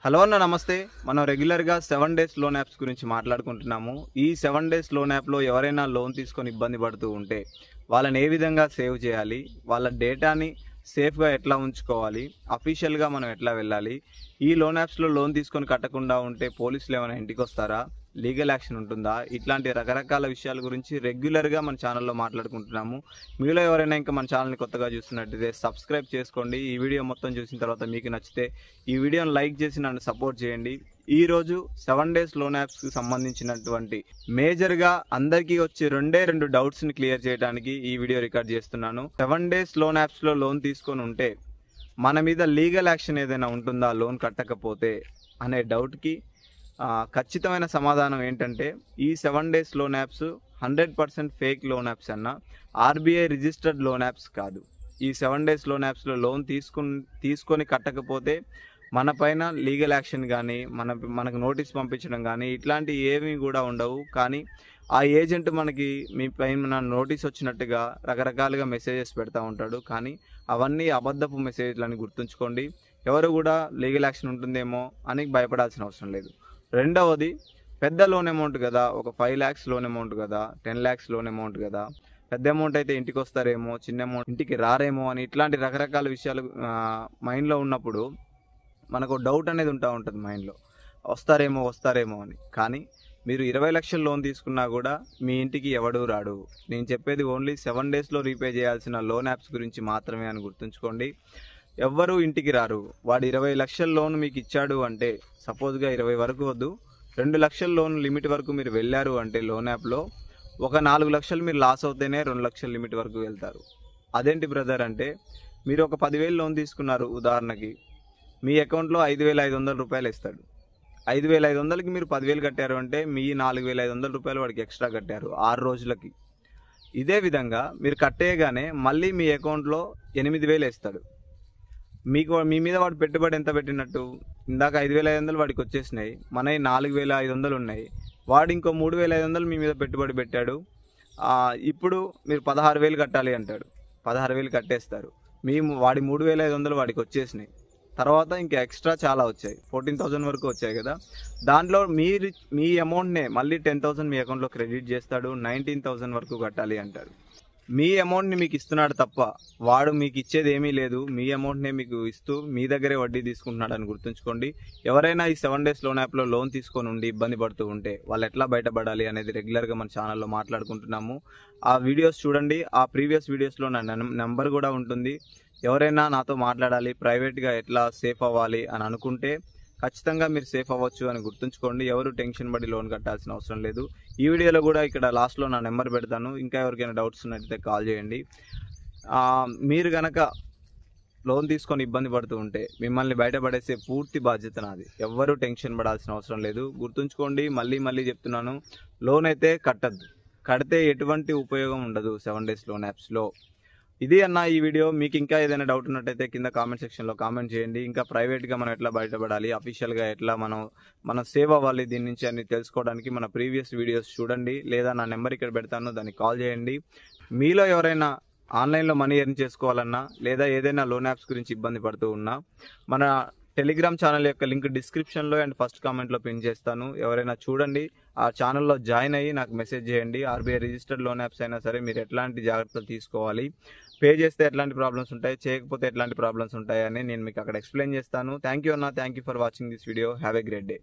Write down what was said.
Hello అన్న నమస్తే. మనం రెగ్యులర్గా 7 డేస్ లోన్ యాప్స్ గురించి మాట్లాడుకుంటున్నాము. ఈ 7 డేస్ లోన్ యాప్లో ఎవరైనా లోన్ తీసుకొని ఇబ్బంది పడుతూ ఉంటే వాళ్ళని ఏ విధంగా సేవ్ చేయాలి, వాళ్ళ డేటాని సేఫ్గా ఎట్లా ఉంచుకోవాలి, అఫీషియల్గా మనం ఎట్లా వెళ్ళాలి, ఈ లోన్ యాప్స్లో లోన్ తీసుకొని కట్టకుండా ఉంటే పోలీసులు ఏమైనా ఇంటికి వస్తారా, లీగల్ యాక్షన్ ఉంటుందా, ఇట్లాంటి రకరకాల విషయాల గురించి రెగ్యులర్గా మన ఛానల్లో మాట్లాడుకుంటున్నాము. మీలో ఎవరైనా ఇంకా మన ఛానల్ని కొత్తగా చూస్తున్నట్టయితే సబ్స్క్రైబ్ చేసుకోండి. ఈ వీడియో మొత్తం చూసిన తర్వాత మీకు నచ్చితే ఈ వీడియోని లైక్ చేసి నన్ను సపోర్ట్ చేయండి. ఈరోజు 7 డేస్ లోన్ యాప్స్కి సంబంధించినటువంటి మేజర్గా అందరికీ వచ్చే రెండు డౌట్స్ని క్లియర్ చేయడానికి ఈ వీడియో రికార్డ్ చేస్తున్నాను. 7 డేస్ లోన్ యాప్స్లో లోన్ తీసుకొని ఉంటే మన మీద లీగల్ యాక్షన్ ఏదైనా ఉంటుందా లోన్ కట్టకపోతే అనే డౌట్కి ఖచ్చితమైన సమాధానం ఏంటంటే ఈ 7 days loan apps 100% fake loan apps అన్న, ఆర్బీఐ రిజిస్టర్డ్ లోన్ యాప్స్ కాదు. ఈ 7 డేస్ లోన్ యాప్స్లో లోన్ తీసుకొని కట్టకపోతే మన పైన లీగల్ యాక్షన్ కానీ మనకు నోటీస్ పంపించడం కానీ ఇట్లాంటి ఏమీ కూడా ఉండవు. కానీ ఆ ఏజెంట్ మనకి మీ పైన నోటీస్ వచ్చినట్టుగా రకరకాలుగా మెసేజెస్ పెడతా ఉంటాడు. కానీ అవన్నీ అబద్ధపు మెసేజ్లని గుర్తుంచుకోండి. ఎవరు కూడా లీగల్ యాక్షన్ ఉంటుందేమో అని భయపడాల్సిన అవసరం లేదు. రెండవది, పెద్ద లోన్ అమౌంట్ కదా, ఒక 5 lakhs లోన్ అమౌంట్ కదా, 10 lakhs లోన్ అమౌంట్ కదా, పెద్ద అమౌంట్ అయితే ఇంటికి వస్తారేమో, చిన్న అమౌంట్ ఇంటికి రారేమో అని ఇట్లాంటి రకరకాల విషయాలు మైండ్లో ఉన్నప్పుడు మనకు డౌట్ అనేది ఉంటుంది మైండ్లో, వస్తారేమో అని. కానీ మీరు 20 లక్షల లోన్ తీసుకున్నా కూడా మీ ఇంటికి ఎవడూ రాడు. నేను చెప్పేది ఓన్లీ 7 డేస్లో రీపే చేయాల్సిన లోన్ యాప్స్ గురించి మాత్రమే అని గుర్తుంచుకోండి. ఎవ్వరూ ఇంటికి రారు. వాడు 20 లక్షల లోన్ మీకు ఇచ్చాడు అంటే, సపోజ్గా 20 వరకు వద్దు, 2 లక్షల లోన్ లిమిట్ వరకు మీరు వెళ్ళారు అంటే లోన్ యాప్లో ఒక 4 లక్షలు మీరు లాస్ అవుతేనే 2 లక్షల లిమిట్ వరకు వెళ్తారు. అదేంటి బ్రదర్ అంటే, మీరు ఒక 10,000 లోన్ తీసుకున్నారు ఉదాహరణకి, మీ అకౌంట్లో 5,500 రూపాయలు ఇస్తాడు. 5,500కి మీరు 10,000 కట్టారు అంటే మీ 4,500 రూపాయలు వాడికి ఎక్స్ట్రా కట్టారు 6 రోజులకి. ఇదే విధంగా మీరు కట్టేయగానే మళ్ళీ మీ అకౌంట్లో 8,000 వేస్తాడు. మీ మీద వాడు పెట్టుబడి ఎంత పెట్టినట్టు, ఇందాక 5,500 వాడికి వచ్చేసినాయి, మనవి 4,500 ఉన్నాయి. వాడు ఇంకో 3,500 మీ మీద పెట్టుబడి పెట్టాడు. ఇప్పుడు మీరు 16,000 కట్టాలి అంటాడు. 16,000 కట్టేస్తారు. వాడి 3,500 వాడికి వచ్చేసినాయి. తర్వాత ఇంకా ఎక్స్ట్రా చాలా వచ్చాయి, 14,000 వరకు వచ్చాయి కదా. దాంట్లో మీ అమౌంట్నే మళ్ళీ 10,000 మీ అకౌంట్లో క్రెడిట్ చేస్తాడు. 19,000 వరకు కట్టాలి అంటాడు. మీ అమౌంట్ని మీకు ఇస్తున్నాడు తప్ప వాడు మీకు ఇచ్చేది ఏమీ లేదు. మీ అమౌంట్నే మీకు ఇస్తూ మీ దగ్గరే వడ్డీ తీసుకుంటున్నాడు అని గుర్తుంచుకోండి. ఎవరైనా ఈ 7 డేస్ లోన్ యాప్లో లోన్ తీసుకొని ఉండి ఇబ్బంది పడుతూ ఉంటే వాళ్ళు ఎట్లా బయటపడాలి అనేది రెగ్యులర్గా మన ఛానల్లో మాట్లాడుకుంటున్నాము. ఆ వీడియోస్ చూడండి. ఆ ప్రీవియస్ వీడియోస్లో నా నెంబర్ కూడా ఉంటుంది. ఎవరైనా నాతో మాట్లాడాలి, ప్రైవేట్గా ఎట్లా సేఫ్ అవ్వాలి అని అనుకుంటే ఖచ్చితంగా మీరు సేఫ్ అవ్వచ్చు అని గుర్తుంచుకోండి. ఎవరు టెన్షన్ పడి లోన్ కట్టాల్సిన అవసరం లేదు. ఈ వీడియోలో కూడా ఇక్కడ లాస్ట్లో నా నెంబర్ పెడతాను. ఇంకా ఎవరికైనా డౌట్స్ ఉన్నట్టయితే కాల్ చేయండి. మీరు కనుక లోన్ తీసుకొని ఇబ్బంది పడుతూ ఉంటే మిమ్మల్ని బయటపడేసే పూర్తి బాధ్యత నాది. ఎవ్వరూ టెన్షన్ పడాల్సిన అవసరం లేదు. గుర్తుంచుకోండి, మళ్ళీ చెప్తున్నాను, లోన్ అయితే కట్టద్దు. కడితే ఎటువంటి ఉపయోగం ఉండదు 7 డేస్ లోన్ యాప్స్లో. ఇది అన్న ఈ వీడియో. మీకు ఇంకా ఏదైనా డౌట్ ఉన్నట్టయితే కింద కామెంట్ సెక్షన్లో కామెంట్ చేయండి. ఇంకా ప్రైవేట్గా మనం ఎట్లా బయటపడాలి, అఫీషియల్గా ఎట్లా మనం సేవ్ అవ్వాలి దీని నుంచి అని తెలుసుకోవడానికి మన ప్రీవియస్ వీడియోస్ చూడండి, లేదా నా నెంబర్ ఇక్కడ పెడతాను, దానికి కాల్ చేయండి. మీలో ఎవరైనా ఆన్లైన్లో మనీ ఎర్న్ చేసుకోవాలన్నా లేదా ఏదైనా లోన్ యాప్స్ గురించి ఇబ్బంది పడుతూ ఉన్నా మన టెలిగ్రామ్ ఛానల్ యొక్క లింక్ డిస్క్రిప్షన్లో అండ్ ఫస్ట్ కామెంట్లో పిన్ చేస్తాను. ఎవరైనా చూడండి, ఆ ఛానల్లో జాయిన్ అయ్యి నాకు మెసేజ్ చేయండి. ఆర్బీఐ రిజిస్టర్డ్ లోన్ యాప్స్ అయినా సరే మీరు ఎట్లాంటి జాగ్రత్తలు తీసుకోవాలి, పే చేస్తే ఎట్లాంటి ప్రాబ్లమ్స్ ఉంటాయి, చేయకపోతే ఎట్లాంటి ప్రాబ్లమ్స్ ఉంటాయని నేను మీకు అక్కడ ఎక్స్ప్లెయిన్ చేస్తాను. థ్యాంక్ యూ అన్న. Thank you for watching this video. Have a great day.